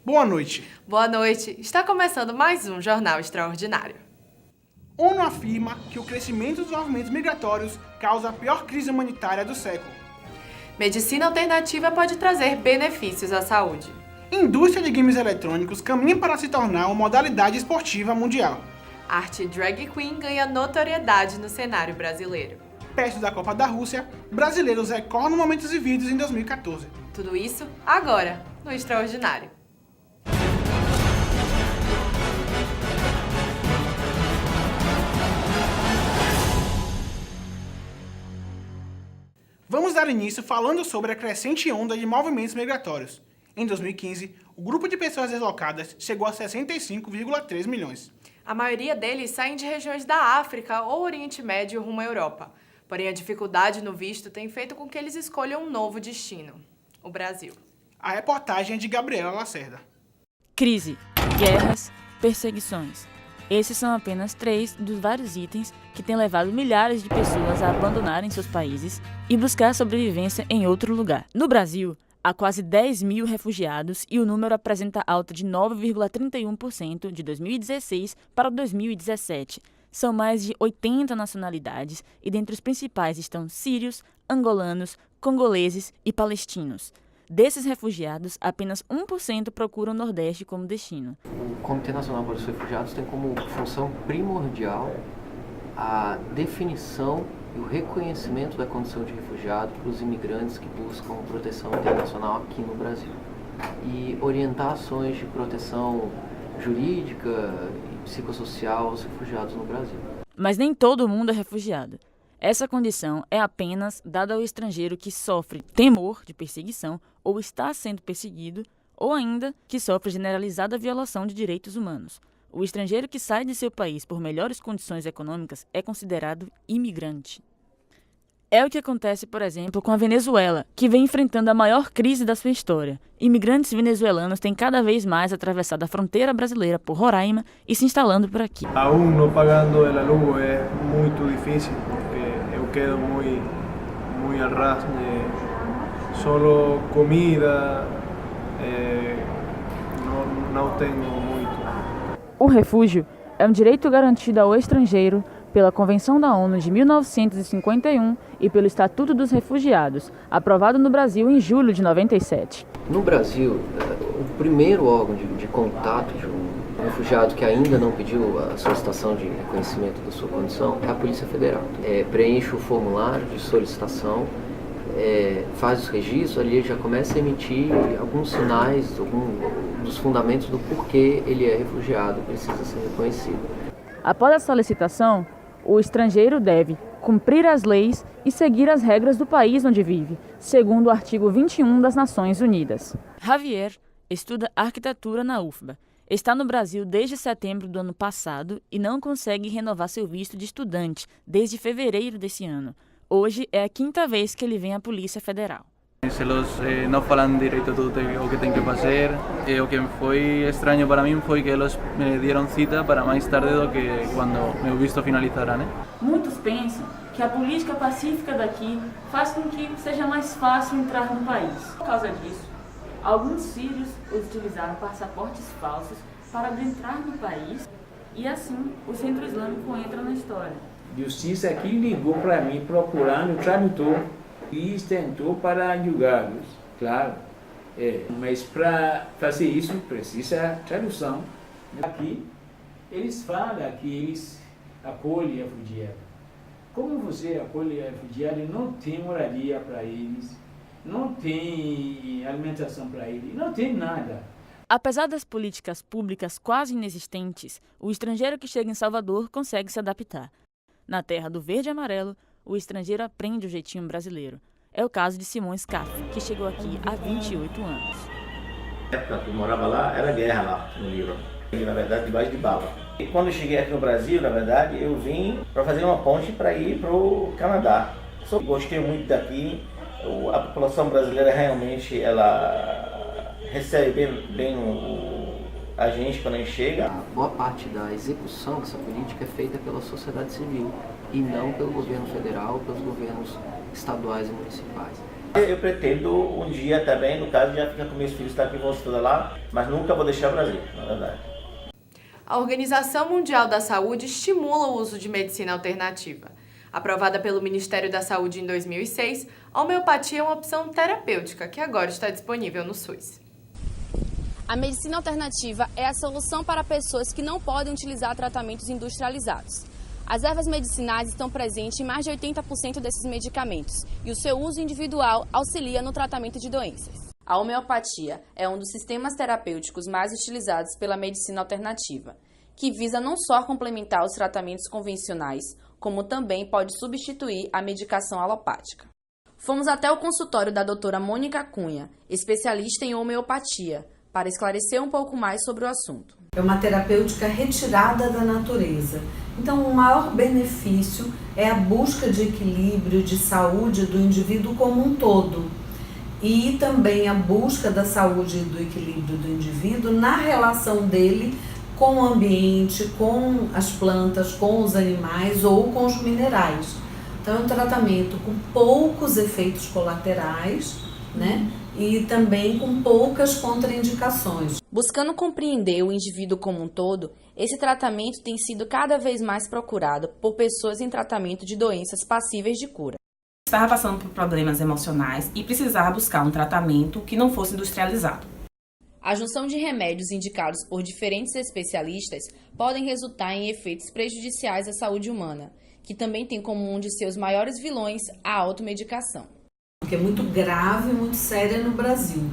Boa noite. Boa noite. Está começando mais um Jornal Extraordinário. ONU afirma que o crescimento dos movimentos migratórios causa a pior crise humanitária do século. Medicina alternativa pode trazer benefícios à saúde. Indústria de games eletrônicos caminha para se tornar uma modalidade esportiva mundial. Arte drag queen ganha notoriedade no cenário brasileiro. Perto da Copa da Rússia, brasileiros recordam momentos vividos em 2014. Tudo isso agora, no Extraordinário. Vamos dar início falando sobre a crescente onda de movimentos migratórios. Em 2015, o grupo de pessoas deslocadas chegou a 65,3 milhões. A maioria deles saem de regiões da África ou Oriente Médio rumo à Europa. Porém, a dificuldade no visto tem feito com que eles escolham um novo destino: o Brasil. A reportagem é de Gabriela Lacerda. Crise, guerras, perseguições. Esses são apenas 3 dos vários itens que têm levado milhares de pessoas a abandonarem seus países e buscar sobrevivência em outro lugar. No Brasil, há quase 10 mil refugiados e o número apresenta alta de 9,31% de 2016 para 2017. São mais de 80 nacionalidades e dentre os principais estão sírios, angolanos, congoleses e palestinos. Desses refugiados, apenas 1% procuram o Nordeste como destino. O Comitê Nacional para os Refugiados tem como função primordial a definição e o reconhecimento da condição de refugiado para os imigrantes que buscam proteção internacional aqui no Brasil e orientar ações de proteção jurídica e psicossocial aos refugiados no Brasil. Mas nem todo mundo é refugiado. Essa condição é apenas dada ao estrangeiro que sofre temor de perseguição ou está sendo perseguido, ou ainda que sofre generalizada violação de direitos humanos. O estrangeiro que sai de seu país por melhores condições econômicas é considerado imigrante. É o que acontece, por exemplo, com a Venezuela, que vem enfrentando a maior crise da sua história. Imigrantes venezuelanos têm cada vez mais atravessado a fronteira brasileira por Roraima e se instalando por aqui. Aún não pagando el aluguel é muito difícil, porque eu quedo muito al ras de solo comida, não tenho muito. O refúgio é um direito garantido ao estrangeiro pela Convenção da ONU de 1951 e pelo Estatuto dos Refugiados, aprovado no Brasil em julho de 97. No Brasil, o primeiro órgão de contato de um refugiado que ainda não pediu a solicitação de reconhecimento da sua condição é a Polícia Federal. Preenche o formulário de solicitação, faz os registros, ali ele já começa a emitir alguns sinais, dos fundamentos do porquê ele é refugiado e precisa ser reconhecido. Após a solicitação, o estrangeiro deve cumprir as leis e seguir as regras do país onde vive, segundo o artigo 21 das Nações Unidas. Javier estuda arquitetura na UFBA. Está no Brasil desde setembro do ano passado e não consegue renovar seu visto de estudante desde fevereiro desse ano. Hoje é a 5ª vez que ele vem à Polícia Federal. Eles não falam direito tudo o que tem que fazer. O que foi estranho para mim foi que eles me deram cita para mais tarde do que quando meu visto finalizará, né? Muitos pensam que a política pacífica daqui faz com que seja mais fácil entrar no país. Por causa disso, alguns sírios utilizaram passaportes falsos para adentrar no país e assim o Centro Islâmico entra na história. Justiça aqui ligou para mim procurando o tradutor e tentou para julgá-los, claro. Mas para fazer isso precisa tradução. Aqui eles falam que eles acolhem refugiados. Como você acolhe refugiados, não tem moradia para eles, não tem alimentação para eles, não tem nada. Apesar das políticas públicas quase inexistentes, o estrangeiro que chega em Salvador consegue se adaptar. Na terra do verde e amarelo, o estrangeiro aprende o jeitinho brasileiro. É o caso de Simão Scaff, que chegou aqui há 28 anos. Na época que eu morava lá, era guerra lá no Líbano. E, na verdade, debaixo de bala. E quando eu cheguei aqui no Brasil, na verdade, eu vim para fazer uma ponte para ir para o Canadá. Gostei muito daqui. A população brasileira realmente ela recebe bem a gente quando a gente chega. A boa parte da execução dessa política é feita pela sociedade civil e não pelo governo federal, pelos governos estaduais e municipais. Eu pretendo um dia também, no caso, já ficar com meus filhos, estar aqui, vou estudar lá, mas nunca vou deixar o Brasil, na verdade. A Organização Mundial da Saúde estimula o uso de medicina alternativa. Aprovada pelo Ministério da Saúde em 2006, a homeopatia é uma opção terapêutica que agora está disponível no SUS. A medicina alternativa é a solução para pessoas que não podem utilizar tratamentos industrializados. As ervas medicinais estão presentes em mais de 80% desses medicamentos e o seu uso individual auxilia no tratamento de doenças. A homeopatia é um dos sistemas terapêuticos mais utilizados pela medicina alternativa, que visa não só complementar os tratamentos convencionais, como também pode substituir a medicação alopática. Fomos até o consultório da doutora Mônica Cunha, especialista em homeopatia, para esclarecer um pouco mais sobre o assunto. É uma terapêutica retirada da natureza. Então, o maior benefício é a busca de equilíbrio, de saúde do indivíduo como um todo. E também a busca da saúde e do equilíbrio do indivíduo na relação dele com o ambiente, com as plantas, com os animais ou com os minerais. Então, é um tratamento com poucos efeitos colaterais, né? E também com poucas contraindicações. Buscando compreender o indivíduo como um todo, esse tratamento tem sido cada vez mais procurado por pessoas em tratamento de doenças passíveis de cura. Estava passando por problemas emocionais e precisava buscar um tratamento que não fosse industrializado. A junção de remédios indicados por diferentes especialistas podem resultar em efeitos prejudiciais à saúde humana, que também tem como um de seus maiores vilões a automedicação. Que é muito grave e muito séria no Brasil.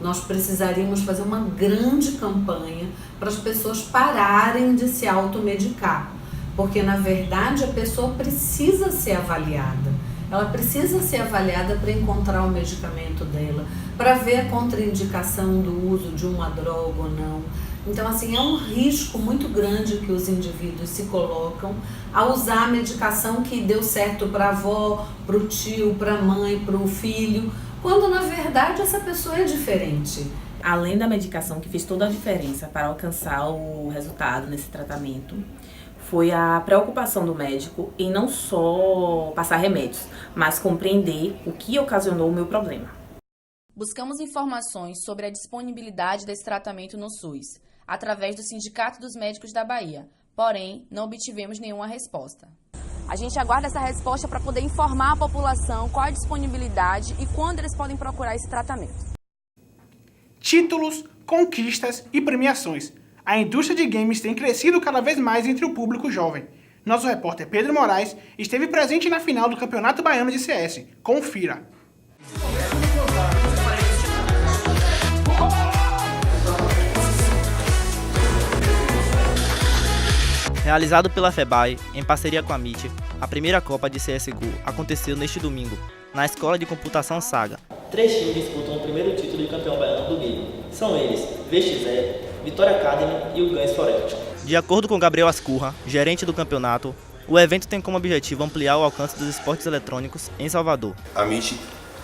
Nós precisaríamos fazer uma grande campanha para as pessoas pararem de se automedicar, porque na verdade a pessoa precisa ser avaliada. Ela precisa ser avaliada para encontrar o medicamento dela, para ver a contraindicação do uso de uma droga ou não. Então, assim, é um risco muito grande que os indivíduos se colocam a usar a medicação que deu certo para a avó, para o tio, para a mãe, para o filho, quando na verdade essa pessoa é diferente. Além da medicação que fez toda a diferença para alcançar o resultado nesse tratamento, foi a preocupação do médico em não só passar remédios, mas compreender o que ocasionou o meu problema. Buscamos informações sobre a disponibilidade desse tratamento no SUS, através do Sindicato dos Médicos da Bahia, porém, não obtivemos nenhuma resposta. A gente aguarda essa resposta para poder informar a população qual a disponibilidade e quando eles podem procurar esse tratamento. Títulos, conquistas e premiações. A indústria de games tem crescido cada vez mais entre o público jovem. Nosso repórter Pedro Moraes esteve presente na final do Campeonato Baiano de CS. Confira! Realizado pela FEBAE, em parceria com a MIT, a primeira Copa de CSGO aconteceu neste domingo, na Escola de Computação Saga. 3 times disputam o primeiro título de campeão baiano do game. São eles, VXE, Vitória Academy e o Gans Forest. De acordo com Gabriel Ascurra, gerente do campeonato, o evento tem como objetivo ampliar o alcance dos esportes eletrônicos em Salvador. A MIT,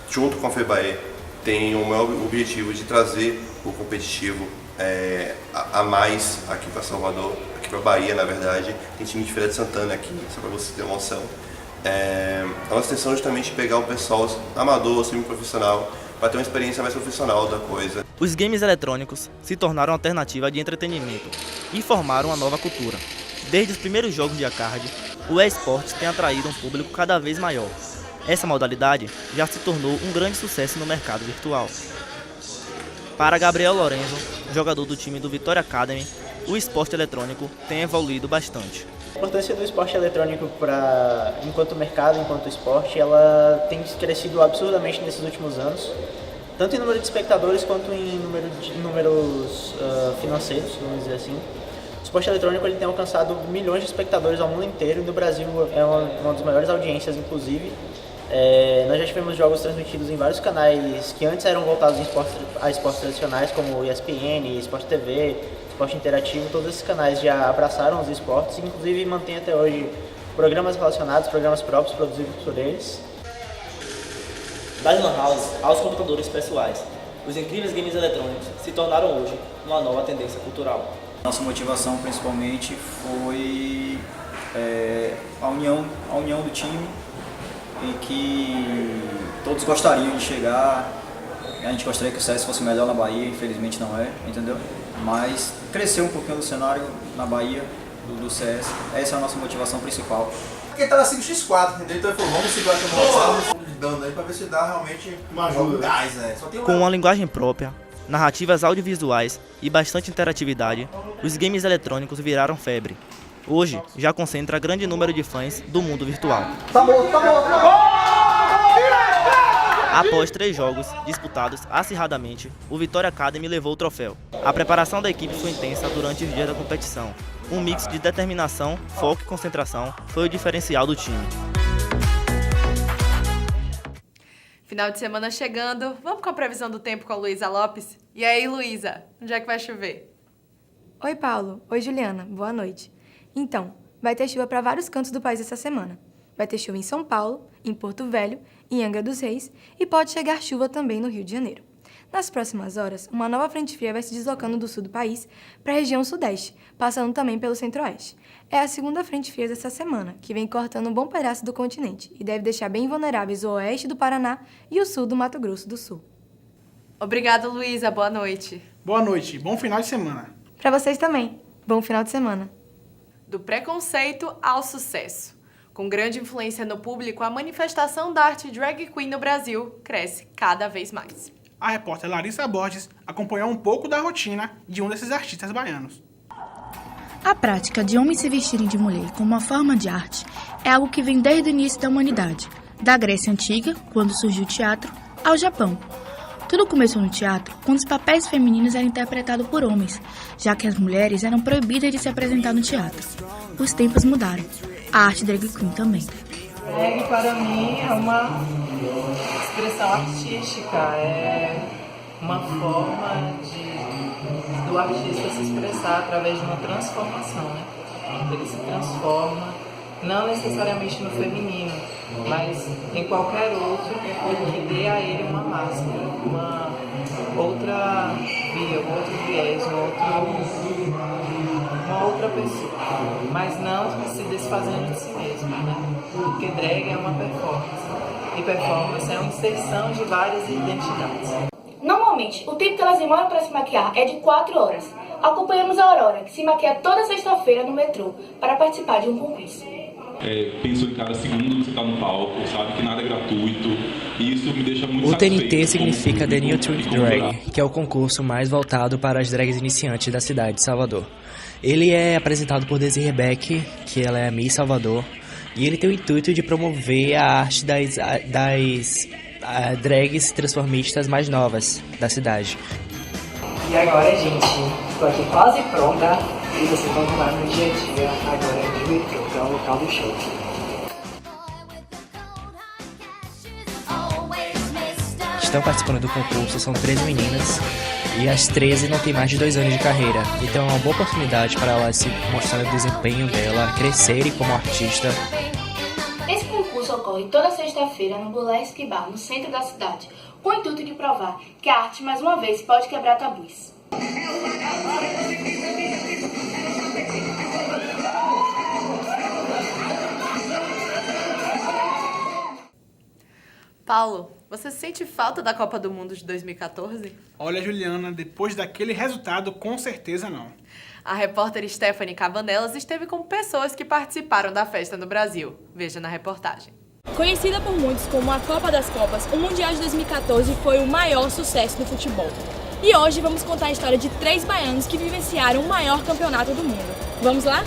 junto com a FEBAE, tem o maior objetivo de trazer o competitivo a mais aqui para Salvador, aqui para Bahia, na verdade. Tem time de Feira de Santana aqui, só para você ter uma noção. A nossa intenção é justamente pegar o pessoal amador, semi-profissional, para ter uma experiência mais profissional da coisa. Os games eletrônicos se tornaram alternativa de entretenimento e formaram uma nova cultura. Desde os primeiros jogos de arcade, o e-sport tem atraído um público cada vez maior. Essa modalidade já se tornou um grande sucesso no mercado virtual. Para Gabriel Lorenzo, jogador do time do Vitória Academy, o esporte eletrônico tem evoluído bastante. A importância do esporte eletrônico enquanto mercado, enquanto esporte, ela tem crescido absurdamente nesses últimos anos, tanto em número de espectadores quanto em números financeiros, vamos dizer assim. O esporte eletrônico ele tem alcançado milhões de espectadores ao mundo inteiro e no Brasil é uma das maiores audiências, inclusive. Nós já tivemos jogos transmitidos em vários canais que antes eram voltados a esportes tradicionais, como ESPN, Sport TV, Esporte Interativo. Todos esses canais já abraçaram os esportes e inclusive mantêm até hoje programas relacionados, programas próprios produzidos por eles. Das lan houses aos computadores pessoais, os incríveis games eletrônicos se tornaram hoje uma nova tendência cultural. Nossa motivação principalmente foi a união do time, e que todos gostariam de chegar. A gente gostaria que o CS fosse melhor na Bahia, infelizmente não é, entendeu? Mas crescer um pouquinho no cenário na Bahia do CS, essa é a nossa motivação principal. Porque tá assim no X4, entendeu? Então ele falou, vamos segurar aqui uma de dano aí pra ver se dá realmente uma ajuda. Gás, né? Só tem Com uma linguagem própria, narrativas audiovisuais e bastante interatividade, os games eletrônicos viraram febre. Hoje, já concentra grande número de fãs do mundo virtual. Tá morto, tá morto! Após 3 jogos disputados acirradamente, o Vitória Academy levou o troféu. A preparação da equipe foi intensa durante os dias da competição. Um mix de determinação, foco e concentração foi o diferencial do time. Final de semana chegando, vamos com a previsão do tempo com a Luísa Lopes? E aí, Luísa, onde é que vai chover? Oi, Paulo. Oi, Juliana. Boa noite. Então, vai ter chuva para vários cantos do país essa semana. Vai ter chuva em São Paulo, em Porto Velho, em Angra dos Reis e pode chegar chuva também no Rio de Janeiro. Nas próximas horas, uma nova frente fria vai se deslocando do sul do país para a região sudeste, passando também pelo centro-oeste. É a segunda frente fria dessa semana, que vem cortando um bom pedaço do continente e deve deixar bem vulneráveis o oeste do Paraná e o sul do Mato Grosso do Sul. Obrigada, Luísa. Boa noite. Boa noite. Bom final de semana. Para vocês também. Bom final de semana. Do preconceito ao sucesso. Com grande influência no público, a manifestação da arte drag queen no Brasil cresce cada vez mais. A repórter Larissa Borges acompanhou um pouco da rotina de um desses artistas baianos. A prática de homens se vestirem de mulher como uma forma de arte é algo que vem desde o início da humanidade, da Grécia Antiga, quando surgiu o teatro, ao Japão. Tudo começou no teatro, quando os papéis femininos eram interpretados por homens, já que as mulheres eram proibidas de se apresentar no teatro. Os tempos mudaram. A arte drag queen também. Drag para mim é uma expressão artística, é uma forma do artista se expressar através de uma transformação, né? Ele se transforma, não necessariamente no feminino, mas em qualquer outro que dê a ele uma máscara, uma outra via, um outro viés, uma outra pessoa, mas não se desfazendo de si mesmo, né? Porque drag é uma performance, e performance é uma inserção de várias identidades. Normalmente, o tempo que elas demoram para se maquiar é de 4 horas. Acompanhamos a Aurora, que se maquia toda sexta-feira no metrô para participar de um concurso. Penso em cada segundo que você está no palco, sabe que nada é gratuito, e isso me deixa muito satisfeito. O TNT significa The New Trick Drag, que é o concurso mais voltado para as drags iniciantes da cidade de Salvador. Ele é apresentado por Desiree Beck, que ela é a Miss Salvador, e ele tem o intuito de promover a arte das drags transformistas mais novas da cidade. E agora, gente, estou aqui quase pronta e vocês vão lá no dia a dia agora no metrô, que é o local do show. Estão participando do concurso, são 13 meninas e as 13 não têm mais de 2 anos de carreira. Então é uma boa oportunidade para elas se mostrar o desempenho dela, crescerem como artista. Esse concurso ocorre toda sexta-feira no Burlesque Bar, no centro da cidade, com o intuito de provar que a arte, mais uma vez, pode quebrar tabus. Paulo, você sente falta da Copa do Mundo de 2014? Olha, Juliana, depois daquele resultado, com certeza não. A repórter Stephanie Cabanelas esteve com pessoas que participaram da festa no Brasil. Veja na reportagem. Conhecida por muitos como a Copa das Copas, o Mundial de 2014 foi o maior sucesso do futebol. E hoje vamos contar a história de 3 baianos que vivenciaram o maior campeonato do mundo. Vamos lá?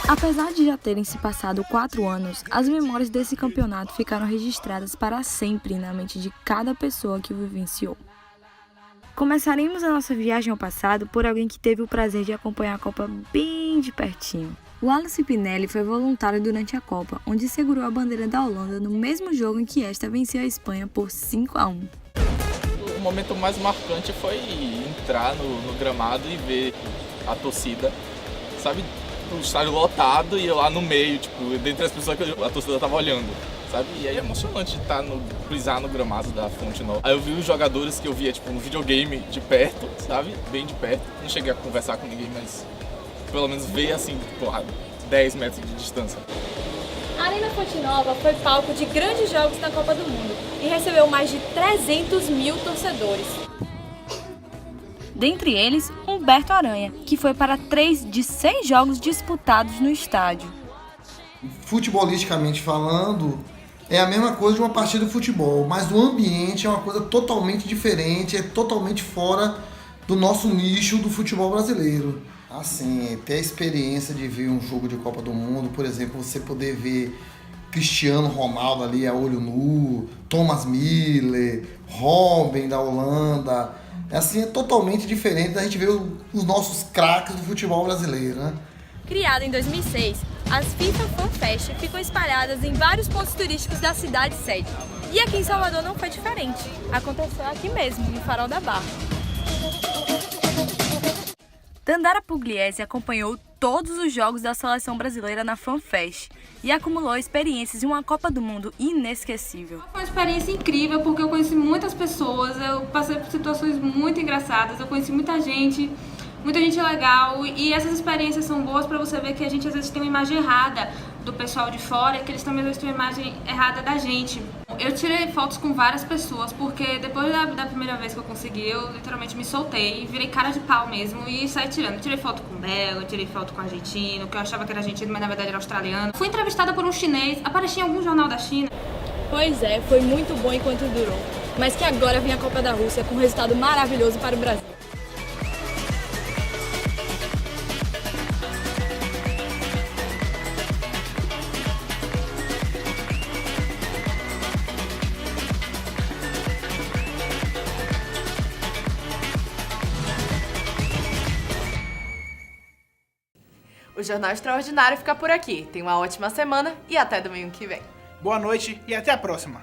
Apesar de já terem se passado 4 anos, as memórias desse campeonato ficaram registradas para sempre na mente de cada pessoa que o vivenciou. Começaremos a nossa viagem ao passado por alguém que teve o prazer de acompanhar a Copa bem de pertinho. O Wallace Pinelli foi voluntário durante a Copa, onde segurou a bandeira da Holanda no mesmo jogo em que esta venceu a Espanha por 5-1. O momento mais marcante foi entrar no gramado e ver a torcida, sabe? O estádio lotado e eu lá no meio, tipo, dentre as pessoas que a torcida tava olhando. sabe? E aí é emocionante pisar no gramado da Fonte Nova. Aí eu vi os jogadores que eu via, tipo, no videogame de perto, sabe? Bem de perto. Não cheguei a conversar com ninguém, mas pelo menos ver, assim, porra, 10 metros de distância. A Arena Fonte Nova foi palco de grandes jogos na Copa do Mundo e recebeu mais de 300 mil torcedores. Dentre eles, Humberto Aranha, que foi para 3 de 6 jogos disputados no estádio. Futebolisticamente falando, é a mesma coisa de uma partida de futebol, mas o ambiente é uma coisa totalmente diferente, é totalmente fora do nosso nicho do futebol brasileiro. Assim, ter a experiência de ver um jogo de Copa do Mundo, por exemplo, você poder ver Cristiano Ronaldo ali a olho nu, Thomas Müller, Robben da Holanda, assim, é totalmente diferente da gente ver os nossos craques do futebol brasileiro, né? Criada em 2006, as FIFA Fan Fest ficam espalhadas em vários pontos turísticos da cidade sede. E aqui em Salvador não foi diferente. Aconteceu aqui mesmo, no Farol da Barra. Dandara Pugliese acompanhou todos os jogos da seleção brasileira na FanFest e acumulou experiências em uma Copa do Mundo inesquecível. Foi uma experiência incrível porque eu conheci muitas pessoas, eu passei por situações muito engraçadas, eu conheci muita gente legal, e essas experiências são boas para você ver que a gente às vezes tem uma imagem errada do pessoal de fora e que eles também às vezes têm uma imagem errada da gente. Eu tirei fotos com várias pessoas porque depois da primeira vez que eu consegui, eu literalmente me soltei, virei cara de pau mesmo e saí tirando. Tirei foto com belga, tirei foto com argentino, que eu achava que era argentino, mas na verdade era australiano. Fui entrevistada por um chinês, apareci em algum jornal da China. Pois é, foi muito bom enquanto durou, mas que agora vem a Copa da Rússia com um resultado maravilhoso para o Brasil. O Jornal Extraordinário fica por aqui. Tenha uma ótima semana e até domingo que vem. Boa noite e até a próxima.